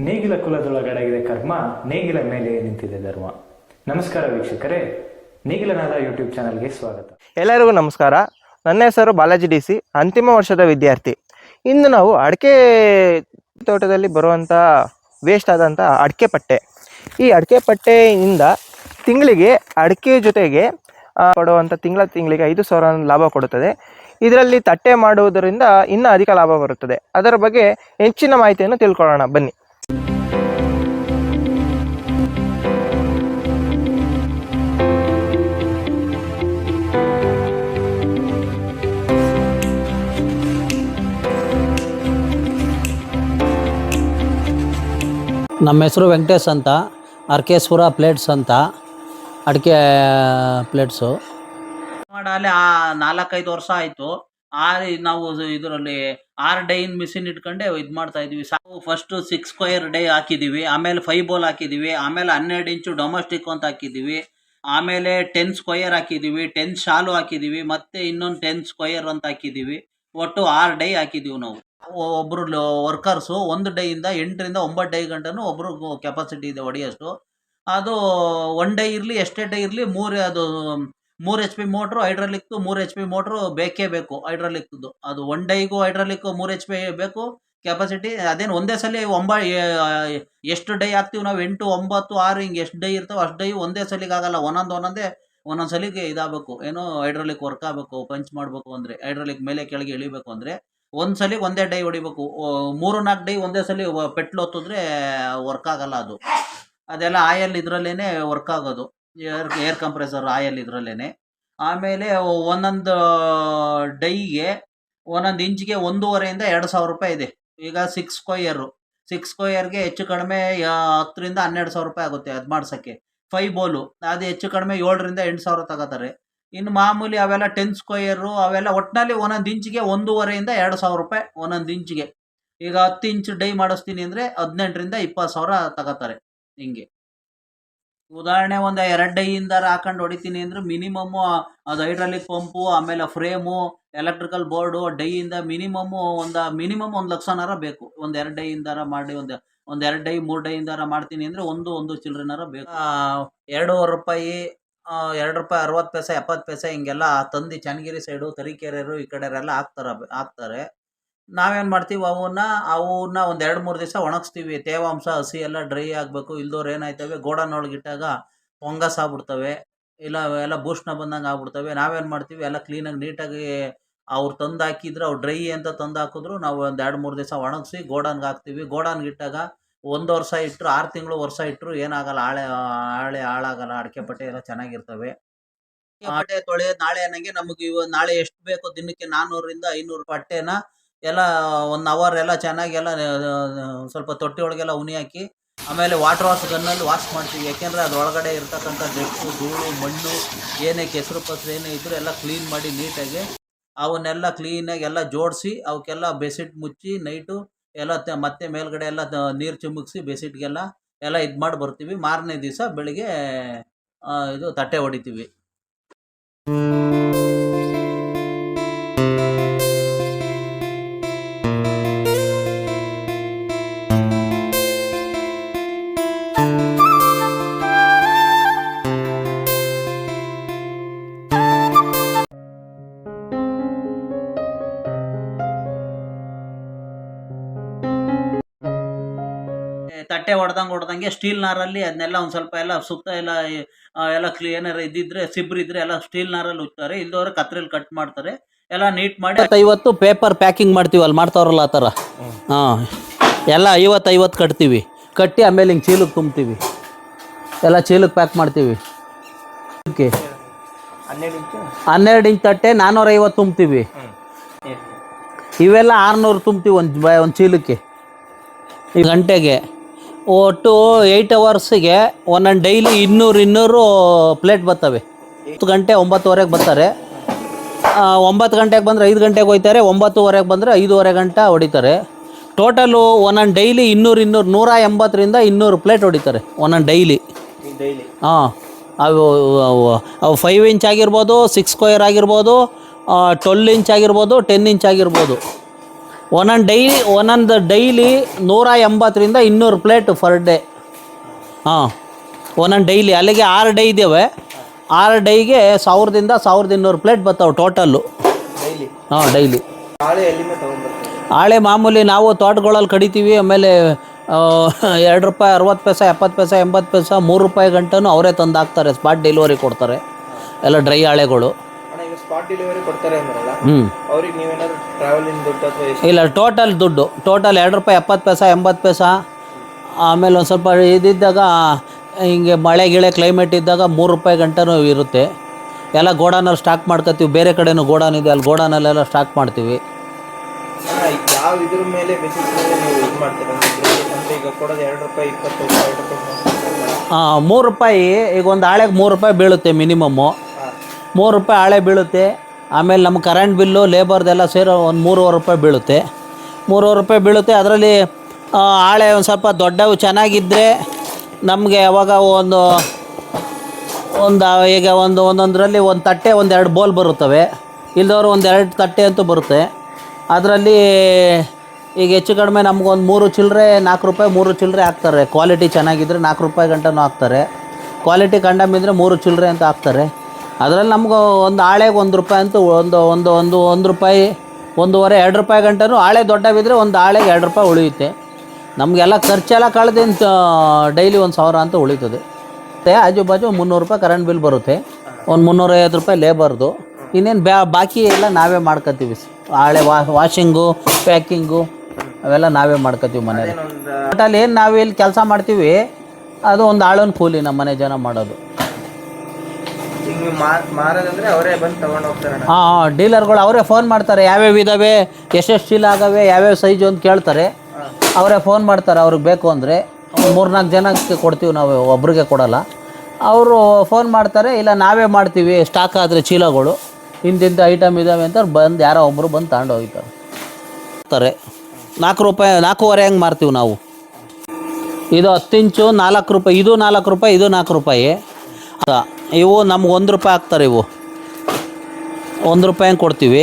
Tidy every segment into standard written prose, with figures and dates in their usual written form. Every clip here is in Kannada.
ನೇಗಿಲ ಕುಲದೊಳಗಡಗಿದೆ ಕರ್ಮ, ನೇಗಿಲ ಮೇಲೆ ನಿಂತಿದೆ ಧರ್ಮ. ನಮಸ್ಕಾರ ವೀಕ್ಷಕರೇ, ನೇಗಿಲನಾದ ಯೂಟ್ಯೂಬ್ ಚಾನಲ್ಗೆ ಸ್ವಾಗತ. ಎಲ್ಲರಿಗೂ ನಮಸ್ಕಾರ. ನನ್ನ ಹೆಸರು ಬಾಲಾಜಿ DC, ಅಂತಿಮ ವರ್ಷದ ವಿದ್ಯಾರ್ಥಿ. ಇಂದು ನಾವು ಅಡಿಕೆ ತೋಟದಲ್ಲಿ ಬರುವಂಥ ವೇಸ್ಟ್ ಆದಂಥ ಅಡಿಕೆ ಪಟ್ಟೆ, ಈ ಅಡಿಕೆ ಪಟ್ಟೆಯಿಂದ ತಿಂಗಳಿಗೆ ಅಡಿಕೆ ಜೊತೆಗೆ ಕೊಡುವಂಥ ತಿಂಗಳಿಗೆ 5,000 ಲಾಭ ಕೊಡುತ್ತದೆ. ಇದರಲ್ಲಿ ತಟ್ಟೆ ಮಾಡುವುದರಿಂದ ಇನ್ನೂ ಅಧಿಕ ಲಾಭ ಬರುತ್ತದೆ. ಅದರ ಬಗ್ಗೆ ಹೆಚ್ಚಿನ ಮಾಹಿತಿಯನ್ನು ತಿಳ್ಕೊಳ್ಳೋಣ ಬನ್ನಿ. ನಮ್ಮ ಹೆಸರು ವೆಂಕಟೇಶ್ ಅಂತ, ಅರ್ಕೇಶ್ವರ ಪ್ಲೇಟ್ಸ್ ಅಂತ ಅಡಿಕೆ ಪ್ಲೇಟ್ಸು ಮಾಡಾಲೆ 4-5 ವರ್ಷ ಆಯಿತು. ನಾವು ಇದರಲ್ಲಿ 6 ಡೈನ್ ಮಿಷಿನ್ ಇಟ್ಕೊಂಡೆ ಇದು ಮಾಡ್ತಾ ಇದ್ವಿ. ಫಸ್ಟು 6 ಸ್ಕ್ವೇರ್ ಡೈ ಹಾಕಿದ್ದೀವಿ, ಆಮೇಲೆ 5 ಬೋಲ್ ಹಾಕಿದ್ದೀವಿ, ಆಮೇಲೆ 12 ಇಂಚು ಡೊಮೆಸ್ಟಿಕ್ ಅಂತ ಹಾಕಿದ್ದೀವಿ, ಆಮೇಲೆ 10 ಸ್ಕ್ವೇರ್ ಹಾಕಿದ್ದೀವಿ, 10 ಶಾಲು ಹಾಕಿದ್ದೀವಿ, ಮತ್ತೆ ಇನ್ನೊಂದು 10 ಸ್ಕ್ವೇರ್ ಅಂತ ಹಾಕಿದ್ದೀವಿ. ಒಟ್ಟು 6 ಡೈ ಹಾಕಿದ್ದೀವಿ ನಾವು. ಒಬ್ಬರು ವರ್ಕರ್ಸು 1 ಡೈಯಿಂದ 8ರಿಂದ 9 ಡೈ ಗಂಟನೂ ಒಬ್ಬರು ಕೆಪಾಸಿಟಿ ಇದೆ ಹೊಡೆಯೋಷ್ಟು. ಅದು 1 ಡೈ ಇರಲಿ ಎಷ್ಟೇ ಡೈ ಇರಲಿ 3 HP ಮೋಟ್ರು, ಹೈಡ್ರಾಲಿಕ್ದು 3 HP ಮೋಟ್ರು ಬೇಕೇ ಬೇಕು. ಹೈಡ್ರಾಲಿಕ್ದು ಅದು 1 ಡೈಗೂ ಹೈಡ್ರಾಲಿಕ್ 3 HP ಬೇಕು ಕೆಪಾಸಿಟಿ. ಅದೇನು ಒಂದೇ ಸಲ ಎಷ್ಟು ಡೈ ಹಾಕ್ತೀವಿ ನಾವು, 8, 9, 6 ಹಿಂಗೆ ಎಷ್ಟು ಡೈ ಇರ್ತಾವೆ ಅಷ್ಟು ಡೈ ಒಂದೇ ಸಲಿಗೆ ಆಗಲ್ಲ. ಒಂದೊಂದು ಸಲಿಗೆ ಇದಾಗಬೇಕು, ಏನೋ ಹೈಡ್ರಾಲಿಕ್ ವರ್ಕ್ ಆಗಬೇಕು. ಪಂಚ್ ಮಾಡಬೇಕು ಅಂದರೆ, ಹೈಡ್ರಾಲಿಕ್ ಮೇಲೆ ಕೆಳಗೆ ಇಳಿಬೇಕು ಅಂದರೆ ಒಂದ್ಸಲಿಗೆ ಒಂದೇ ಡೈ ಹೊಡಿಬೇಕು. 3-4 ಡೈ ಒಂದೇ ಸಲ ಪೆಟ್ಲು ಹೊತ್ತಿದ್ರೆ ವರ್ಕ್ ಆಗಲ್ಲ. ಅದೆಲ್ಲ ಆಯಲ್ ಇದರಲ್ಲೇನೆ ವರ್ಕ್ ಆಗೋದು, ಏರ್ ಕಂಪ್ರೆಸರ್ ಆಯಲ್ ಇದರಲ್ಲೇನೆ. ಆಮೇಲೆ ಒಂದೊಂದು ಡೈಗೆ ಒಂದೊಂದು ಇಂಚಿಗೆ 1,500ರಿಂದ 2,000 ರೂಪಾಯಿ ಇದೆ. ಈಗ 6 ಸ್ಕ್ವೇರ್ಗೆ ಹೆಚ್ಚು ಕಡಿಮೆ 10ರಿಂದ 12,000 ರೂಪಾಯಿ ಆಗುತ್ತೆ ಅದು ಮಾಡ್ಸೋಕ್ಕೆ. 5 ಬೋಲು ಅದು ಹೆಚ್ಚು ಕಡಿಮೆ 7ರಿಂದ 8,000 ತಗೋತಾರೆ. ಇನ್ನು ಮಾಮೂಲಿ ಅವೆಲ್ಲ 10 ಸ್ಕ್ವೇರು ಅವೆಲ್ಲ ಒಟ್ಟಿನಲ್ಲಿ ಒಂದೊಂದು ಇಂಚಿಗೆ 1,500ರಿಂದ 2,000 ರೂಪಾಯಿ ಒಂದೊಂದು ಇಂಚಿಗೆ. ಈಗ 10 ಇಂಚು ಡೈ ಮಾಡಿಸ್ತೀನಿ ಅಂದರೆ 18ರಿಂದ 20,000 ತಗೋತಾರೆ. ಹಿಂಗೆ ಉದಾಹರಣೆ ಒಂದು 2 ಡೈಯಿಂದ ಹಾಕೊಂಡು ಹೊಡಿತೀನಿ ಅಂದರೆ ಮಿನಿಮಮ್ಮು ಅದು ಹೈಡ್ರಾಲಿಕ್ ಪಂಪು, ಆಮೇಲೆ ಫ್ರೇಮು, ಎಲೆಕ್ಟ್ರಿಕಲ್ ಬೋರ್ಡು, ಡೈಯಿಂದ ಮಿನಿಮಮ್ 1 ಲಕ್ಷನಾರ ಬೇಕು. ಒಂದು 2 ಡೈಯಿಂದಾರ ಮಾಡಿ ಒಂದು 2 ಡೈ 3 ಡೈಯಿಂದಾರ ಮಾಡ್ತೀನಿ ಅಂದರೆ ಒಂದು ಚಿಲ್ಲರೆನಾರ ಬೇಕು. 2.5 ರೂಪಾಯಿ, 2 ರೂಪಾಯಿ 60 ಪೈಸೆ 70 ಪೈಸೆ ಹಿಂಗೆಲ್ಲ ತಂದು ಚನ್ನಗಿರಿ ಸೈಡು, ತರೀಕೆರೆಯರು ಈ ಕಡೆಯವರೆಲ್ಲ ಹಾಕ್ತಾರೆ. ನಾವೇನು ಮಾಡ್ತೀವಿ, ಅವನ್ನ ಒಂದು 2-3 ದಿವಸ ಒಣಗಿಸ್ತೀವಿ. ತೇವಾಂಶ ಹಸಿ ಎಲ್ಲ ಡ್ರೈ ಆಗಬೇಕು. ಇಲ್ದವ್ರು ಏನಾಯ್ತವೆ, ಗೋಡನೊಳಗೆ ಇಟ್ಟಾಗ ಫಂಗಸ್ ಆಗ್ಬಿಡ್ತವೆ, ಇಲ್ಲ ಎಲ್ಲ ಭೂಷಣ ಬಂದಂಗೆ ಆಗ್ಬಿಡ್ತವೆ. ನಾವೇನು ಮಾಡ್ತೀವಿ, ಎಲ್ಲ ಕ್ಲೀನಾಗಿ ನೀಟಾಗಿ ಅವ್ರು ತಂದು ಹಾಕಿದ್ರು, ಅವ್ರು ಡ್ರೈ ಅಂತ ತಂದು ಹಾಕಿದ್ರು, ನಾವು ಒಂದು 2-3 ದಿವಸ ಒಣಗಿಸಿ ಗೋಡನ್ಗೆ ಹಾಕ್ತೀವಿ. ಗೋಡನ್ಗೆ ಇಟ್ಟಾಗ 1 ವರ್ಷ ಇಟ್ಟರು, 6 ತಿಂಗಳು ವರ್ಷ ಇಟ್ಟರು ಏನಾಗಲ್ಲ, ಹಾಳಾಗಲ್ಲ. ಅಡಿಕೆ ಪಟ್ಟೆ ಎಲ್ಲ ಚೆನ್ನಾಗಿರ್ತವೆ. ಪಟ್ಟೆ ತೊಳೆಯೋದು ನಾಳೆ ಅನ್ನಂಗೆ ನಮಗೆ ನಾಳೆ ಎಷ್ಟು ಬೇಕೋ ದಿನಕ್ಕೆ 400ರಿಂದ 500 ಪಟ್ಟೆನ ಎಲ್ಲ 1 ಅವರ್ ಎಲ್ಲ ಚೆನ್ನಾಗಿ ಎಲ್ಲ ಸ್ವಲ್ಪ ತೊಟ್ಟಿ ಒಳಗೆಲ್ಲ ಉನಿ ಹಾಕಿ, ಆಮೇಲೆ ವಾಟರ್ ವಾಶ್ ಗನ್ನಲ್ಲಿ ವಾಶ್ ಮಾಡ್ತೀವಿ. ಯಾಕೆಂದರೆ ಅದರೊಳಗಡೆ ಇರ್ತಕ್ಕಂಥ ಡಸ್ಟು, ಧೂಳು, ಮಣ್ಣು, ಏನೇ ಕೆಸರು ಪಸರು ಏನೇ ಇದ್ದರೂ ಎಲ್ಲ ಕ್ಲೀನ್ ಮಾಡಿ ನೀಟಾಗಿ ಅವನ್ನೆಲ್ಲ ಕ್ಲೀನಾಗಿ ಎಲ್ಲ ಜೋಡಿಸಿ ಅವಕ್ಕೆಲ್ಲ ಬೆಸಿಟ್ ಮುಚ್ಚಿ ನೈಟು ಎಲ್ಲ ಮತ್ತೆ ಮೇಲ್ಗಡೆ ಎಲ್ಲ ನೀರು ಚಿಮುಕ್ಸಿ ಬೆಸಿಟ್ಗೆಲ್ಲ ಎಲ್ಲ ಇದು ಮಾಡಿ ಬರ್ತೀವಿ. ಮಾರನೇ ದಿವಸ ಬೆಳಿಗ್ಗೆ ಇದು ತಟ್ಟೆ ಹೊಡಿತೀವಿ. ತಟ್ಟೆ ಹೊಡೆದಂಗೆ ಸ್ಟೀಲ್ ನಾರಲ್ಲಿ ಅದನ್ನೆಲ್ಲ ಒಂದು ಸ್ವಲ್ಪ ಎಲ್ಲ ಸುತ್ತ ಎಲ್ಲ ಕ್ಲೀನರ್ ಇದ್ದಿದ್ರೆ, ಸಿಬ್ರಿದ್ರೆ ಎಲ್ಲ ಸ್ಟೀಲ್ ನಾರಲ್ಲಿ ಉಚ್ತಾರೆ. ಇಲ್ದವ್ರೆ ಕತ್ರಿಲಿ ಕಟ್ ಮಾಡ್ತಾರೆ. ಎಲ್ಲ ನೀಟ್ ಮಾಡಿ 50 ಪೇಪರ್ ಪ್ಯಾಕಿಂಗ್ ಮಾಡ್ತೀವಿ, ಅಲ್ಲಿ ಮಾಡ್ತಾವ್ರಲ್ಲ ಆ ಥರ. ಎಲ್ಲ 50 ಕಟ್ತೀವಿ. ಕಟ್ಟಿ ಆಮೇಲೆ ಹಿಂಗೆ ಚೀಲಕ್ಕೆ ತುಂಬ್ತೀವಿ. ಎಲ್ಲ ಚೀಲಕ್ಕೆ ಪ್ಯಾಕ್ ಮಾಡ್ತೀವಿ. 12 ಇಂಚ್ ತಟ್ಟೆ 450 ತುಂಬ್ತೀವಿ. ಇವೆಲ್ಲ 600 ತುಂಬ್ತೀವಿ ಒಂದು ಚೀಲಕ್ಕೆ. ಈ ಗಂಟೆಗೆ ಒಟ್ಟು 8 ಅವರ್ಸಿಗೆ ಒಂದೊಂದು ಡೈಲಿ 200 ಪ್ಲೇಟ್ ಬರ್ತವೆ. 10 ಗಂಟೆ 9:30ಗೆ ಬರ್ತಾರೆ. 9 ಗಂಟೆಗೆ ಬಂದರೆ 5 ಗಂಟೆಗೆ ಹೋಗ್ತಾರೆ. 9:30ಗೆ ಬಂದರೆ 5:30 ಗಂಟೆ ಹೊಡಿತಾರೆ. ಟೋಟಲು ಒಂದೊಂದು ಡೈಲಿ 180ರಿಂದ 200 ಪ್ಲೇಟ್ ಹೊಡಿತಾರೆ ಒಂದೊಂದು ಡೈಲಿ. ಅವು 5 ಇಂಚ್ ಆಗಿರ್ಬೋದು, 6 ಸ್ಕ್ವೇರ್ ಆಗಿರ್ಬೋದು, 12 ಇಂಚ್ ಆಗಿರ್ಬೋದು, 10 ಇಂಚ್ ಆಗಿರ್ಬೋದು. ಒಂದೊಂದು ಡೈಲಿ 180ರಿಂದ 200 ಪ್ಲೇಟ್ ಫರ್ ಡೇ. ಹಾಂ, ಒಂದೊಂದು ಡೈಲಿ ಅಲ್ಲಿಗೆ 6 ಡೈ ಇದ್ದಾವೆ. 6 ಡೈಗೆ 1000ರಿಂದ 1200 ಪ್ಲೇಟ್ ಬರ್ತಾವೆ ಟೋಟಲ್ಲು. ಹಾಂ, ಡೈಲಿ. ಹಾಳೆ ಮಾಮೂಲಿ ನಾವು ತೋಟಗಳಲ್ಲಿ ಕಡಿತೀವಿ. ಆಮೇಲೆ 2 ರೂಪಾಯಿ 60 ಪೈಸೆ 70 ಪೈಸೆ 80 ಪೈಸೆ 3 ರೂಪಾಯಿ ಗಂಟನೂ ಅವರೇ ತಂದು ಹಾಕ್ತಾರೆ. ಸ್ಪಾಟ್ ಡೆಲಿವರಿ ಕೊಡ್ತಾರೆ ಎಲ್ಲ ಡ್ರೈ ಹಾಳೆಗಳು. ಸ್ಪಾಟ್ ಡೆಲಿವರಿ ಕೊಡ್ತಾರೆ ಅಂದ್ರಲ್ಲ, ಹ್ಞೂ, ಅವ್ರಿಗೆ ನೀವೇನಾದ್ರು ಟ್ರಾವೆಲಿಂಗ್ ದುಡ್ಡು ಅಥವಾ ಇಲ್ಲ, ಟೋಟಲ್ ದುಡ್ಡು 2 ರೂಪಾಯಿ 70 ಪೈಸೆ 80 ಪೈಸೆ. ಆಮೇಲೆ ಒಂದು ಸ್ವಲ್ಪ ಇದಿದ್ದಾಗ ಹಿಂಗೆ ಮಳೆ ಗಿಳೆ ಕ್ಲೈಮೇಟ್ ಇದ್ದಾಗ 3 ರೂಪಾಯಿ ಗಂಟನೂ ಇರುತ್ತೆ. ಎಲ್ಲ ಗೋಡಾನಲ್ಲಿ ಸ್ಟಾಕ್ ಮಾಡ್ಕೊತೀವಿ. ಬೇರೆ ಕಡೆನೂ ಗೋಡಾನ್ ಇದೆ, ಅಲ್ಲಿ ಗೋಡಾನಲ್ಲೆಲ್ಲ ಸ್ಟಾಕ್ ಮಾಡ್ತೀವಿ. ಯಾವ ಇದ್ರ ಮೇಲೆ ಬೇಸಿಸ್ ಮೇಲೆ ನೀವು ಇದು ಮಾಡ್ತೀರಾ ಅಂದರೆ ಈಗ ಕೊಡೋದು 2 ರೂಪಾಯಿ 20 ರೂಪಾಯಿ 2 ರೂಪಾಯಿ 3 ರೂಪಾಯಿ. ಈಗ ಒಂದು ಹಾಳೆಗೆ 3 ರೂಪಾಯಿ ಬೀಳುತ್ತೆ ಮಿನಿಮಮ್ಮು. 3 ರೂಪಾಯಿ ಹಾಳೆ ಬೀಳುತ್ತೆ. ಆಮೇಲೆ ನಮ್ಮ ಕರೆಂಟ್ ಬಿಲ್ಲು ಲೇಬರ್ದೆಲ್ಲ ಸೇರಿ ಒಂದು 3.5 ರೂಪಾಯಿ ಬೀಳುತ್ತೆ. 3.5 ರೂಪಾಯಿ ಬೀಳುತ್ತೆ. ಅದರಲ್ಲಿ ಹಾಳೆ ಒಂದು ಸ್ವಲ್ಪ ದೊಡ್ಡವು ಚೆನ್ನಾಗಿದ್ದರೆ ನಮಗೆ ಯಾವಾಗ ಒಂದು ಈಗ ಒಂದೊಂದರಲ್ಲಿ ಒಂದು ತಟ್ಟೆ 1-2 ಬೋಲ್ ಬರುತ್ತವೆ. ಇಲ್ದವರು 1-2 ತಟ್ಟೆ ಅಂತೂ ಬರುತ್ತೆ. ಅದರಲ್ಲಿ ಈಗ ಹೆಚ್ಚು ಕಡಿಮೆ ನಮಗೊಂದು 3 ಚಿಲ್ಲರೆ 4 ರೂಪಾಯಿ 3 ಚಿಲ್ಲರೆ ಹಾಕ್ತಾರೆ. ಕ್ವಾಲಿಟಿ ಚೆನ್ನಾಗಿದ್ದರೆ 4 ರೂಪಾಯಿ ಗಂಟನೂ ಹಾಕ್ತಾರೆ. ಕ್ವಾಲಿಟಿ ಕಂಡಮಿದ್ರೆ 3 ಚಿಲ್ಲರೆ ಅಂತ ಹಾಕ್ತಾರೆ. ಅದರಲ್ಲಿ ನಮ್ಗೆ ಒಂದು ಹಾಳೆಗೆ 1 ರೂಪಾಯಿ ಅಂತೂ ಒಂದು ರೂಪಾಯಿ 1.5 2 ರೂಪಾಯಿ ಗಂಟನೂ ಹಾಳೆ ದೊಡ್ಡವಿದ್ದರೆ ಒಂದು ಹಾಳೆಗೆ 2 ರೂಪಾಯಿ ಉಳಿಯುತ್ತೆ. ನಮಗೆಲ್ಲ ಖರ್ಚೆಲ್ಲ ಕಳೆದಂತ ಡೈಲಿ 1000 ಅಂತ ಉಳಿತದೆ. ಮತ್ತು ಆಜು ಬಾಜು 300 ರೂಪಾಯಿ ಕರೆಂಟ್ ಬಿಲ್ ಬರುತ್ತೆ. ಒಂದು 350 ರೂಪಾಯಿ ಲೇಬರ್ದು. ಇನ್ನೇನು ಬಾಕಿ ಎಲ್ಲ ನಾವೇ ಮಾಡ್ಕೊತೀವಿ. ಹಾಳೆ ವಾಷಿಂಗು ಪ್ಯಾಕಿಂಗು ಅವೆಲ್ಲ ನಾವೇ ಮಾಡ್ಕೊತೀವಿ ಮನೇಲಿ. ಟೋಟಲ್ ಏನು ನಾವು ಇಲ್ಲಿ ಕೆಲಸ ಮಾಡ್ತೀವಿ ಅದು ಒಂದು ಆಳೊಂದು ಕೂಲಿ ನಮ್ಮ ಮನೆ ಜನ ಮಾಡೋದು. ಮಾರೋದಂದ್ರೆ ಅವರೇ ಬಂದು ತಗೊಂಡು ಹೋಗ್ತಾರೆ. ಹಾಂ, ಡೀಲರ್ಗಳು ಅವರೇ ಫೋನ್ ಮಾಡ್ತಾರೆ. ಯಾವ್ಯಾವ ಇದ್ದಾವೆ, ಎಷ್ಟೆಷ್ಟು ಚೀಲ ಆಗವೆ, ಯಾವ್ಯಾವ ಸೈಜು ಅಂತ ಕೇಳ್ತಾರೆ. ಅವರೇ ಫೋನ್ ಮಾಡ್ತಾರೆ. ಅವ್ರಿಗೆ ಬೇಕು ಅಂದರೆ 3-4 ಜನಕ್ಕೆ ಕೊಡ್ತೀವಿ ನಾವು, ಒಬ್ರಿಗೆ ಕೊಡೋಲ್ಲ. ಅವರು ಫೋನ್ ಮಾಡ್ತಾರೆ. ಇಲ್ಲ ನಾವೇ ಮಾಡ್ತೀವಿ ಸ್ಟಾಕ್ ಆದರೆ ಚೀಲಗಳು ಇಂತಿಂಥ ಐಟಮ್ ಇದ್ದಾವೆ ಅಂತ ಬಂದು ಯಾರೋ ಒಬ್ಬರು ಬಂದು ತಗೊಂಡು ಹೋಗ್ತಾರೆ. 4 ರೂಪಾಯಿ 4.5 ಹಂಗೆ ಮಾರ್ತೀವಿ ನಾವು. ಇದು 10 ಇಂಚು 4 ರೂಪಾಯಿ, ಇದು 4 ರೂಪಾಯಿ, ಇದು 4 ರೂಪಾಯಿ. ಇವು ನಮ್ಗೆ 1 ರೂಪಾಯಿ ಹಾಕ್ತಾರೆ. ಇವು 1 ರೂಪಾಯಿ ಹಂಗೆ ಕೊಡ್ತೀವಿ.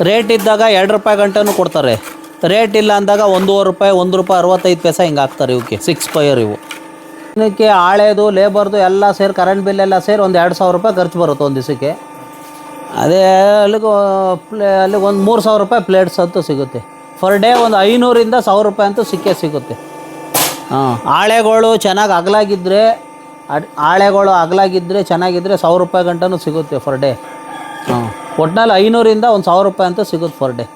ರೇಟ್ ಇದ್ದಾಗ 2 ರೂಪಾಯಿ ಗಂಟನೂ ಕೊಡ್ತಾರೆ. ರೇಟ್ ಇಲ್ಲ ಅಂದಾಗ 1.5 ರೂಪಾಯಿ 1 ರೂಪಾಯಿ 65 ಪೈಸೆ ಹಿಂಗೆ ಹಾಕ್ತಾರೆ. ಇವಕ್ಕೆ 6 ಸ್ಕ್ವಯರ್. ಇವು ಇದಕ್ಕೆ ಹಾಳೆದು ಲೇಬರ್ದು ಎಲ್ಲ ಸೇರಿ ಕರೆಂಟ್ ಬಿಲ್ ಎಲ್ಲ ಸೇರಿ ಒಂದು 2,000 ರೂಪಾಯಿ ಖರ್ಚು ಬರುತ್ತೆ ಒಂದು ದಿವಸಕ್ಕೆ. ಅದೇ ಅಲ್ಲಿಗೆ ಒಂದು 3,000 ರೂಪಾಯಿ ಪ್ಲೇಟ್ಸ್ ಅಂತೂ ಸಿಗುತ್ತೆ. ಫರ್ ಡೇ ಒಂದು 500ರಿಂದ 1,000 ರೂಪಾಯಿ ಅಂತೂ ಸಿಗುತ್ತೆ. ಹಾಂ, ಹಾಳೆಗಳು ಚೆನ್ನಾಗಿ ಅಗಲಾಗಿದ್ದರೆ ಚೆನ್ನಾಗಿದ್ದರೆ 1,000 ರೂಪಾಯಿ ಗಂಟನೂ ಸಿಗುತ್ತೆ ಫರ್ ಡೇ. ಹಾಂ, ಒಟ್ಟಿನಲ್ಲಿ 500ರಿಂದ 1,000 ರೂಪಾಯಿ ಅಂತೂ ಸಿಗುತ್ತೆ ಫರ್ ಡೇ.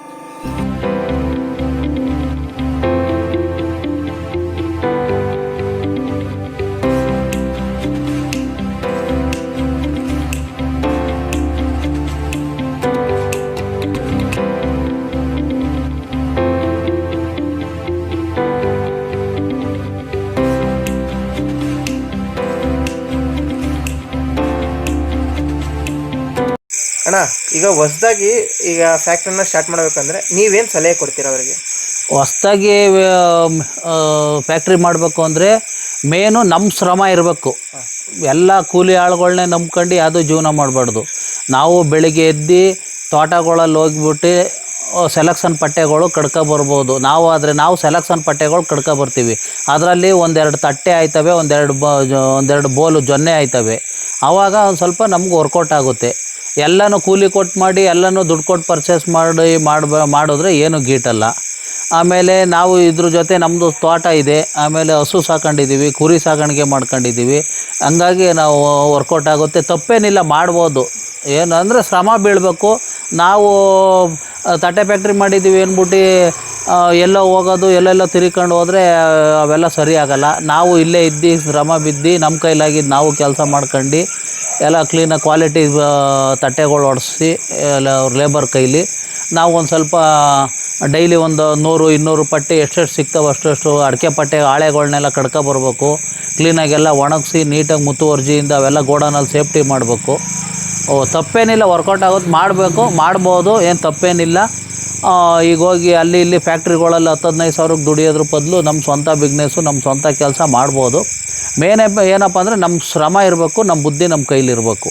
ಅಣ್ಣ, ಈಗ ಹೊಸದಾಗಿ ಈಗ ಫ್ಯಾಕ್ಟ್ರಿನ ಸ್ಟಾರ್ಟ್ ಮಾಡಬೇಕಂದ್ರೆ ನೀವೇನು ಸಲಹೆ ಕೊಡ್ತೀರಾ ಅವರಿಗೆ? ಹೊಸ್ದಾಗಿ ಫ್ಯಾಕ್ಟ್ರಿ ಮಾಡಬೇಕು ಅಂದರೆ ಮೇನು ನಮ್ಮ ಶ್ರಮ ಇರಬೇಕು. ಎಲ್ಲ ಕೂಲಿ ಆಳುಗಳನ್ನೇ ನಂಬ್ಕೊಂಡು ಯಾವುದೂ ಜೀವನ ಮಾಡಬಾರ್ದು. ನಾವು ಬೆಳಿಗ್ಗೆ ಎದ್ದು ತೋಟಗಳಲ್ಲಿ ಹೋಗ್ಬಿಟ್ಟು ಸೆಲೆಕ್ಷನ್ ಪಟ್ಟೆಗಳು ಕಡ್ಕೊಬರ್ಬೋದು. ನಾವು ಸೆಲೆಕ್ಷನ್ ಪಟ್ಟೆಗಳು ಕಡ್ಕೊಬರ್ತೀವಿ. ಅದರಲ್ಲಿ 1-2 ತಟ್ಟೆ ಆಯ್ತವೆ, ಒಂದೆರಡು ಬೋಲು ಜೊನ್ನೆ ಆಯ್ತವೆ. ಆವಾಗ ಒಂದು ಸ್ವಲ್ಪ ನಮ್ಗೆ ವರ್ಕೌಟ್ ಆಗುತ್ತೆ. ಎಲ್ಲನೂ ಕೂಲಿ ಕೊಟ್ಟು ಮಾಡಿ ಎಲ್ಲನೂ ದುಡ್ಡು ಕೊಟ್ಟು ಪರ್ಚೇಸ್ ಮಾಡಿದ್ರೆ ಏನೂ ಗೀಟಲ್ಲ. ಆಮೇಲೆ ನಾವು ಇದ್ರ ಜೊತೆ ನಮ್ಮದು ತೋಟ ಇದೆ, ಆಮೇಲೆ ಹಸು ಸಾಕೊಂಡಿದ್ದೀವಿ, ಕುರಿ ಸಾಕಾಣಿಕೆ ಮಾಡ್ಕೊಂಡಿದ್ದೀವಿ. ಹಂಗಾಗಿ ನಾವು ವರ್ಕೌಟ್ ಆಗುತ್ತೆ. ತಪ್ಪೇನಿಲ್ಲ, ಮಾಡ್ಬೋದು. ಏನು ಅಂದರೆ ಶ್ರಮ ಬೀಳಬೇಕು. ನಾವು ತಟ್ಟೆ ಫ್ಯಾಕ್ಟ್ರಿ ಮಾಡಿದ್ದೀವಿ ಅಂದ್ಬಿಟ್ಟು ಎಲ್ಲೋ ಹೋಗೋದು ಎಲ್ಲೆಲ್ಲೋ ತಿರ್ಕೊಂಡು ಹೋದರೆ ಅವೆಲ್ಲ ಸರಿ ಆಗಲ್ಲ. ನಾವು ಇಲ್ಲೇ ಇದ್ದು ಶ್ರಮ ಬಿದ್ದು ನಮ್ಮ ಕೈಲಾಗಿದ್ದು ನಾವು ಕೆಲಸ ಮಾಡ್ಕೊಂಡು ಎಲ್ಲ ಕ್ಲೀನಾಗಿ ಕ್ವಾಲಿಟಿ ತಟ್ಟೆಗಳು ಹೊಡೆಸಿ ಎಲ್ಲ ಅವ್ರ ಲೇಬರ್ ಕೈಲಿ ನಾವು ಒಂದು ಸ್ವಲ್ಪ ಡೈಲಿ ಒಂದು 100-200 ಪಟ್ಟೆ ಎಷ್ಟೆಷ್ಟು ಸಿಗ್ತಾವೆ ಅಷ್ಟು ಅಡಿಕೆ ಪಟ್ಟೆ ಹಾಳೆಗಳನ್ನೆಲ್ಲ ಕಡ್ಕೊಬರ್ಬೇಕು. ಕ್ಲೀನಾಗೆಲ್ಲ ಒಣಗಿಸಿ ನೀಟಾಗಿ ಮುತುವರ್ಜಿಯಿಂದ ಅವೆಲ್ಲ ಗೋಡನಲ್ಲಿ ಸೇಫ್ಟಿ ಮಾಡಬೇಕು. ತಪ್ಪೇನಿಲ್ಲ, ವರ್ಕೌಟ್ ಆಗುತ್ತೆ, ಮಾಡ್ಬೋದು, ಏನು ತಪ್ಪೇನಿಲ್ಲ. ಈಗ ಹೋಗಿ ಅಲ್ಲಿ ಇಲ್ಲಿ ಫ್ಯಾಕ್ಟ್ರಿಗಳಲ್ಲಿ 10-15 ಸಾವಿರಕ್ಕೆ ದುಡಿಯೋದ್ರ ಬದಲು ನಮ್ಮ ಸ್ವಂತ ಬಿಸ್ನೆಸ್ಸು, ನಮ್ಮ ಸ್ವಂತ ಕೆಲಸ ಮಾಡ್ಬೋದು. ಏನಪ್ಪ ಅಂದರೆ ನಮ್ಮ ಶ್ರಮ ಇರಬೇಕು, ನಮ್ಮ ಬುದ್ಧಿ ನಮ್ಮ ಕೈಲಿರಬೇಕು.